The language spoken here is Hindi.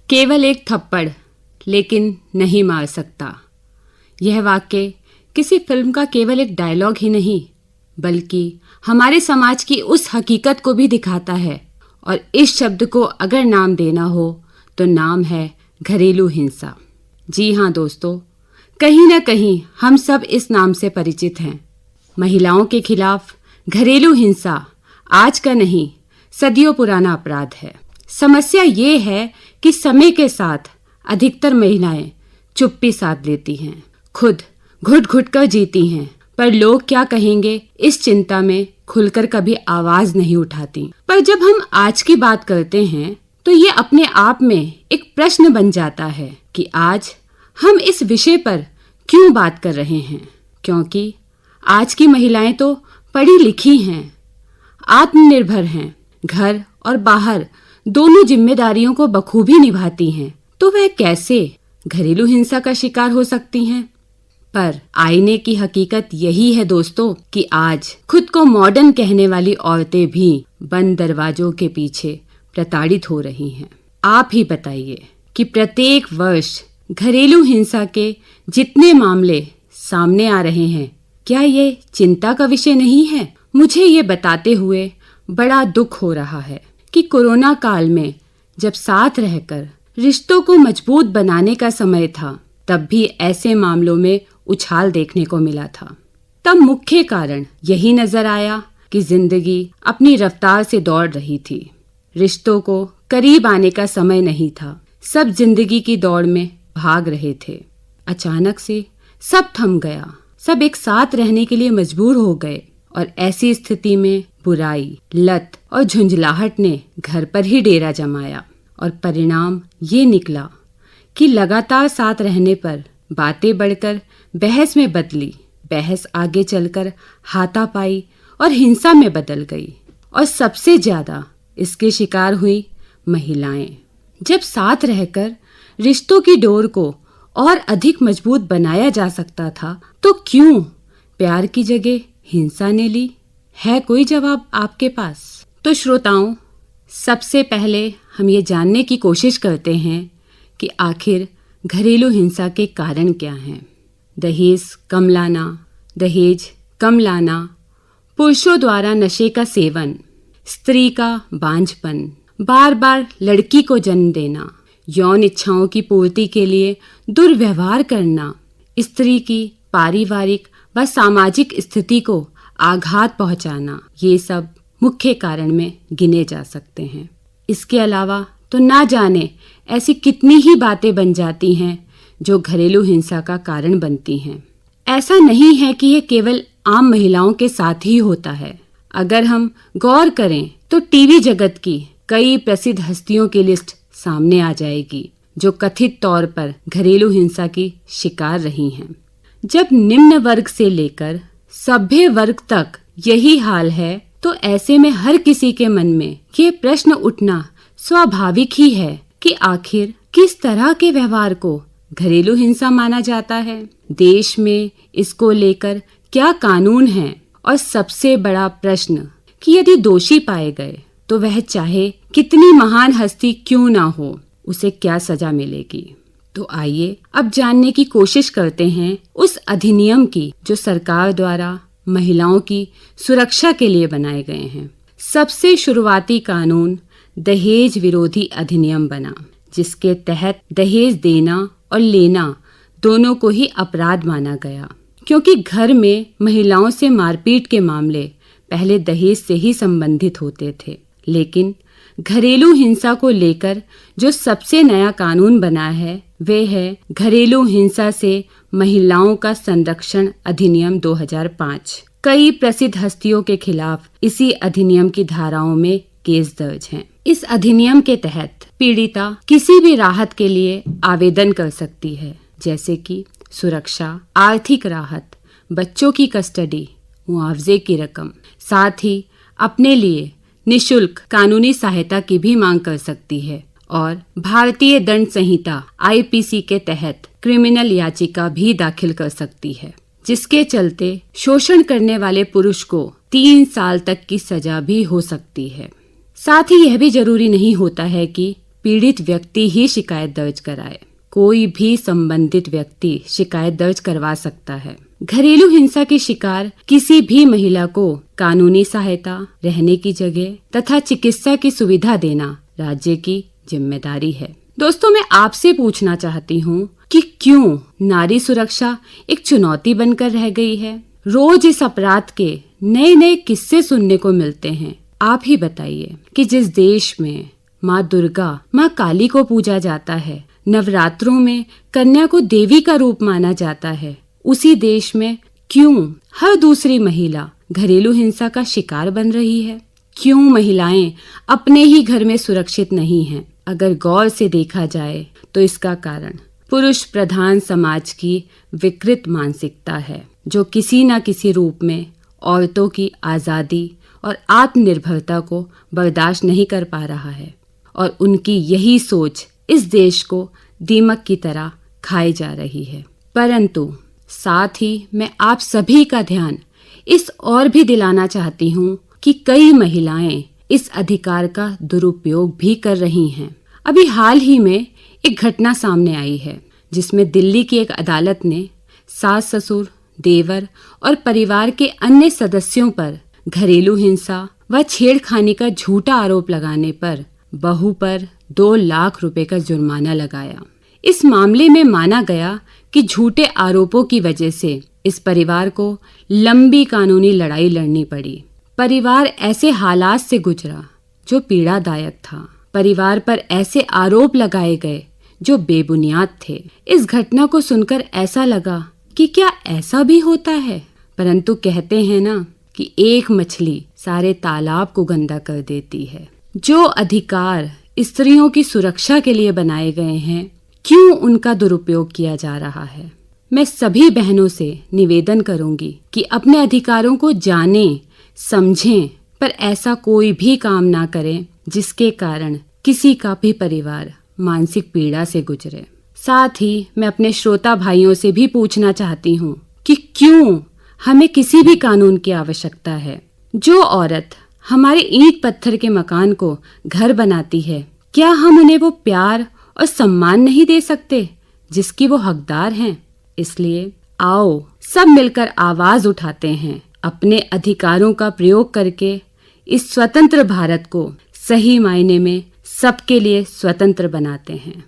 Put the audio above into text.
केवल एक थप्पड़ लेकिन नहीं मार सकता। यह वाक्य किसी फिल्म का केवल एक डायलॉग ही नहीं बल्कि हमारे समाज की उस हकीकत को भी दिखाता है। और इस शब्द को अगर नाम देना हो तो नाम है घरेलू हिंसा। जी हाँ दोस्तों, कहीं ना कहीं हम सब इस नाम से परिचित हैं। महिलाओं के खिलाफ घरेलू हिंसा आज का नहीं, सदियों पुराना अपराध है। समस्या ये है कि समय के साथ अधिकतर महिलाएं चुप्पी साध लेती हैं, खुद घुट घुट कर जीती हैं, पर लोग क्या कहेंगे इस चिंता में खुलकर कभी आवाज नहीं उठाती। पर जब हम आज की बात करते हैं तो ये अपने आप में एक प्रश्न बन जाता है कि आज हम इस विषय पर क्यों बात कर रहे हैं। क्योंकि आज की महिलाएं तो पढ़ी लिखी हैं, आत्मनिर्भर हैं, घर और बाहर दोनों जिम्मेदारियों को बखूबी निभाती हैं, तो वह कैसे घरेलू हिंसा का शिकार हो सकती हैं। पर आईने की हकीकत यही है दोस्तों कि आज खुद को मॉडर्न कहने वाली औरतें भी बंद दरवाजों के पीछे प्रताड़ित हो रही हैं। आप ही बताइए कि प्रत्येक वर्ष घरेलू हिंसा के जितने मामले सामने आ रहे हैं, क्या ये चिंता का विषय नहीं है। मुझे ये बताते हुए बड़ा दुख हो रहा है कि कोरोना काल में जब साथ रहकर रिश्तों को मजबूत बनाने का समय था, तब भी ऐसे मामलों में उछाल देखने को मिला था। तब मुख्य कारण यही नजर आया कि जिंदगी अपनी रफ्तार से दौड़ रही थी, रिश्तों को करीब आने का समय नहीं था। सब जिंदगी की दौड़ में भाग रहे थे। अचानक से सब थम गया, सब एक साथ रहने के लिए मजबूर हो गए और ऐसी स्थिति में बुराई, लत और झुंझलाहट ने घर पर ही डेरा जमाया। और परिणाम ये निकला कि लगातार साथ रहने पर बातें बढ़कर बहस में बदली, बहस आगे चलकर हाथापाई और हिंसा में बदल गई। और सबसे ज्यादा इसके शिकार हुई महिलाएं। जब साथ रहकर रिश्तों की डोर को और अधिक मजबूत बनाया जा सकता था, तो क्यों प्यार की जगह हिंसा ने ली? है कोई जवाब आपके पास? तो श्रोताओं, सबसे पहले हम ये जानने की कोशिश करते हैं कि आखिर घरेलू हिंसा के कारण क्या हैं। दहेज कम लाना, पुरुषों द्वारा नशे का सेवन, स्त्री का बांझपन, बार बार लड़की को जन्म देना, यौन इच्छाओं की पूर्ति के लिए दुर्व्यवहार करना, स्त्री की पारिवारिक व सामाजिक स्थिति को आघात पहुंचाना, ये सब मुख्य कारण में गिने जा सकते हैं। इसके अलावा तो ना जाने ऐसी कितनी ही बातें बन जाती हैं जो घरेलू हिंसा का कारण बनती हैं। ऐसा नहीं है कि ये केवल आम महिलाओं के साथ ही होता है। अगर हम गौर करें तो टीवी जगत की कई प्रसिद्ध हस्तियों की लिस्ट सामने आ जाएगी जो कथित तौर पर घरेलू हिंसा की शिकार रही हैं। जब निम्न वर्ग से लेकर सभ्य वर्ग तक यही हाल है, तो ऐसे में हर किसी के मन में ये प्रश्न उठना स्वाभाविक ही है कि आखिर किस तरह के व्यवहार को घरेलू हिंसा माना जाता है। देश में इसको लेकर क्या कानून है, और सबसे बड़ा प्रश्न कि यदि दोषी पाए गए तो वह चाहे कितनी महान हस्ती क्यों ना हो, उसे क्या सजा मिलेगी। तो आइए अब जानने की कोशिश करते हैं उस अधिनियम की जो सरकार द्वारा महिलाओं की सुरक्षा के लिए बनाए गए हैं। सबसे शुरुआती कानून दहेज विरोधी अधिनियम बना, जिसके तहत दहेज देना और लेना दोनों को ही अपराध माना गया। क्योंकि घर में महिलाओं से मारपीट के मामले पहले दहेज से ही संबंधित होते थे, लेकिन घरेलू हिंसा को लेकर जो सबसे नया कानून बना है वे है घरेलू हिंसा से महिलाओं का संरक्षण अधिनियम 2005। कई प्रसिद्ध हस्तियों के खिलाफ इसी अधिनियम की धाराओं में केस दर्ज हैं। इस अधिनियम के तहत पीड़िता किसी भी राहत के लिए आवेदन कर सकती है, जैसे कि सुरक्षा, आर्थिक राहत, बच्चों की कस्टडी, मुआवजे की रकम, साथ ही अपने लिए निशुल्क कानूनी सहायता की भी मांग कर सकती है। और भारतीय दंड संहिता IPC के तहत क्रिमिनल याचिका भी दाखिल कर सकती है, जिसके चलते शोषण करने वाले पुरुष को 3 साल तक की सजा भी हो सकती है। साथ ही यह भी जरूरी नहीं होता है कि पीड़ित व्यक्ति ही शिकायत दर्ज कराए। कोई भी संबंधित व्यक्ति शिकायत दर्ज करवा सकता है। घरेलू हिंसा की शिकार किसी भी महिला को कानूनी सहायता, रहने की जगह तथा चिकित्सा की सुविधा देना राज्य की जिम्मेदारी है। दोस्तों, मैं आपसे पूछना चाहती हूँ कि क्यों नारी सुरक्षा एक चुनौती बनकर रह गई है? रोज इस अपराध के नए नए किस्से सुनने को मिलते हैं। आप ही बताइए कि जिस देश में माँ दुर्गा, माँ काली को पूजा जाता है, नवरात्रों में कन्या को देवी का रूप माना जाता है, उसी देश में क्यों हर दूसरी महिला घरेलू हिंसा का शिकार बन रही है? क्यों महिलाएं अपने ही घर में सुरक्षित नहीं हैं? अगर गौर से देखा जाए तो इसका कारण पुरुष प्रधान समाज की विकृत मानसिकता है, जो किसी न किसी रूप में औरतों की आज़ादी और आत्मनिर्भरता को बर्दाश्त नहीं कर पा रहा है। और उनकी यही सोच इस देश को दीमक की तरह खाई जा रही है। परंतु साथ ही मैं आप सभी का ध्यान इस और भी दिलाना चाहती हूँ कि कई महिलाएं इस अधिकार का दुरुपयोग भी कर रही हैं। अभी हाल ही में एक घटना सामने आई है, जिसमें दिल्ली की एक अदालत ने सास ससुर, देवर और परिवार के अन्य सदस्यों पर घरेलू हिंसा व छेड़खानी का झूठा आरोप लगाने पर बहू पर 2 लाख रुपए का जुर्माना लगाया। इस मामले में माना गया कि झूठे आरोपों की वजह से इस परिवार को लंबी कानूनी लड़ाई लड़नी पड़ी। परिवार ऐसे हालात से गुजरा जो पीड़ादायक था। परिवार पर ऐसे आरोप लगाए गए जो बेबुनियाद थे। इस घटना को सुनकर ऐसा लगा कि क्या ऐसा भी होता है? परंतु कहते हैं ना कि एक मछली सारे तालाब को गंदा कर देती है। जो अधिकार स्त्रियों की सुरक्षा के लिए बनाए गए हैं, क्यों उनका दुरुपयोग किया जा रहा है? मैं सभी बहनों से निवेदन करूंगी कि अपने अधिकारों को जानें, समझें, पर ऐसा कोई भी काम ना करें जिसके कारण किसी का भी परिवार मानसिक पीड़ा से गुजरे। साथ ही मैं अपने श्रोता भाइयों से भी पूछना चाहती हूँ कि क्यों हमें किसी भी कानून की आवश्यकता है? जो औरत हमारे ईंट पत्थर के मकान को घर बनाती है, क्या हम उन्हें वो प्यार और सम्मान नहीं दे सकते जिसकी वो हकदार हैं? इसलिए आओ सब मिलकर आवाज उठाते हैं, अपने अधिकारों का प्रयोग करके इस स्वतंत्र भारत को सही मायने में सबके लिए स्वतंत्र बनाते हैं।